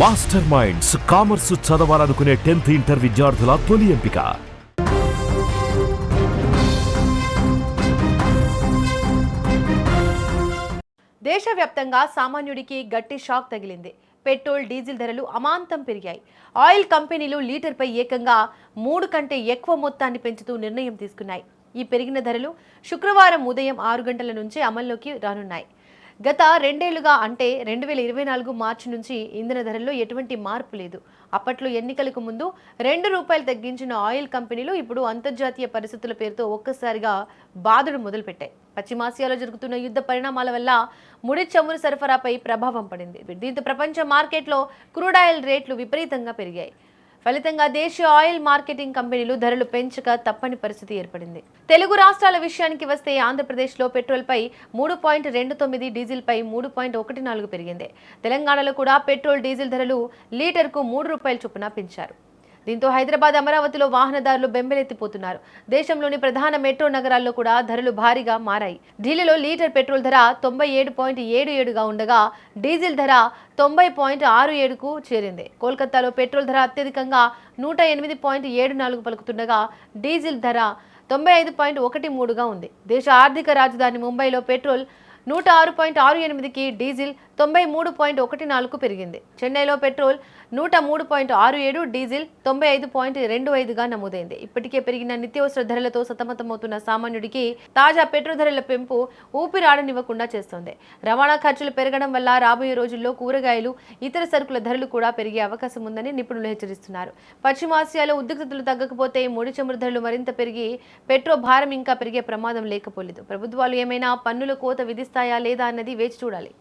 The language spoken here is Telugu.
మాస్టర్ మైండ్స్ కామర్స్ చదవాలనుకునే 10th ఇంటర్ విద్యార్థుల తొలి ఎంపిక. దేశవ్యాప్తంగా సామాన్యుడికి గట్టి షాక్ తగిలింది. పెట్రోల్, డీజిల్ ధరలు అమాంతం పెరిగాయి. ఆయిల్ కంపెనీలు లీటర్పై ఏకంగా 3 కంటే ఎక్కువ మొత్తాన్ని పెంచుతూ నిర్ణయం తీసుకున్నాయి. ఈ పెరిగిన ధరలు శుక్రవారం ఉదయం 6 గంటల నుంచి అమల్లోకి రానున్నాయి. గత 2 ఏళ్లుగా అంటే 2024 మార్చి నుంచి ఇంధన ధరల్లో ఎటువంటి మార్పు లేదు. అప్పట్లో ఎన్నికలకు ముందు ₹2 తగ్గించిన ఆయిల్ కంపెనీలు ఇప్పుడు అంతర్జాతీయ పరిస్థితుల పేరుతో ఒక్కసారిగా బాధలు మొదలుపెట్టాయి. పశ్చిమాసియాలో జరుగుతున్న యుద్ధ పరిణామాల వల్ల ముడి చమురు సరఫరాపై ప్రభావం పడింది. దీంతో ప్రపంచ మార్కెట్లో క్రూడ్ ఆయిల్ రేట్లు విపరీతంగా పెరిగాయి. ఫలితంగా దేశీయ ఆయిల్ మార్కెటింగ్ కంపెనీలు ధరలు పెంచక తప్పని పరిస్థితి ఏర్పడింది. తెలుగు రాష్ట్రాల విషయానికి వస్తే ఆంధ్రప్రదేశ్లో పెట్రోల్పై 3.29, డీజిల్పై 3.14 పెరిగింది. తెలంగాణలో కూడా పెట్రోల్, డీజిల్ ధరలు లీటర్కు ₹3 చొప్పున పెంచారు. దీంతో హైదరాబాద్, అమరావతిలో వాహనదారులు బెంబెలెత్తిపోతున్నారు. దేశంలోని ప్రధాన మెట్రో నగరాల్లో కూడా ధరలు భారీగా మారాయి. ఢిల్లీలో లీటర్ పెట్రోల్ ధర 97.77గా ఉండగా డీజిల్ ధర 90.67కు చేరింది. కోల్కతాలో పెట్రోల్ ధర అత్యధికంగా 108.74 పలుకుతుండగా డీజిల్ ధర 95.13గా ఉంది. దేశ ఆర్థిక రాజధాని ముంబైలో పెట్రోల్ 106.68కి, డీజిల్ 93.14కు పెరిగింది. చెన్నైలో పెట్రోల్ 103.67, డీజిల్ 95.25గా నమోదైంది. ఇప్పటికే పెరిగిన నిత్యావసర ధరలతో సతమతమవుతున్న సామాన్యుడికి తాజా పెట్రోల్ ధరల పెంపు ఊపిరాడనివ్వకుండా చేస్తోంది. రవాణా ఖర్చులు పెరగడం వల్ల రాబోయే రోజుల్లో కూరగాయలు, ఇతర సరుకుల ధరలు కూడా పెరిగే అవకాశం ఉందని నిపుణులు హెచ్చరిస్తున్నారు. పశ్చిమాసియాలో ఉద్రిక్తతలు తగ్గకపోతే ముడి చమురు ధరలు మరింత పెరిగి పెట్రో భారం ఇంకా పెరిగే ప్రమాదం లేకపోలేదు. ప్రభుత్వాలు ఏమైనా పన్నుల కోత విధిస్తాయా లేదా అన్నది వేచి చూడాలి.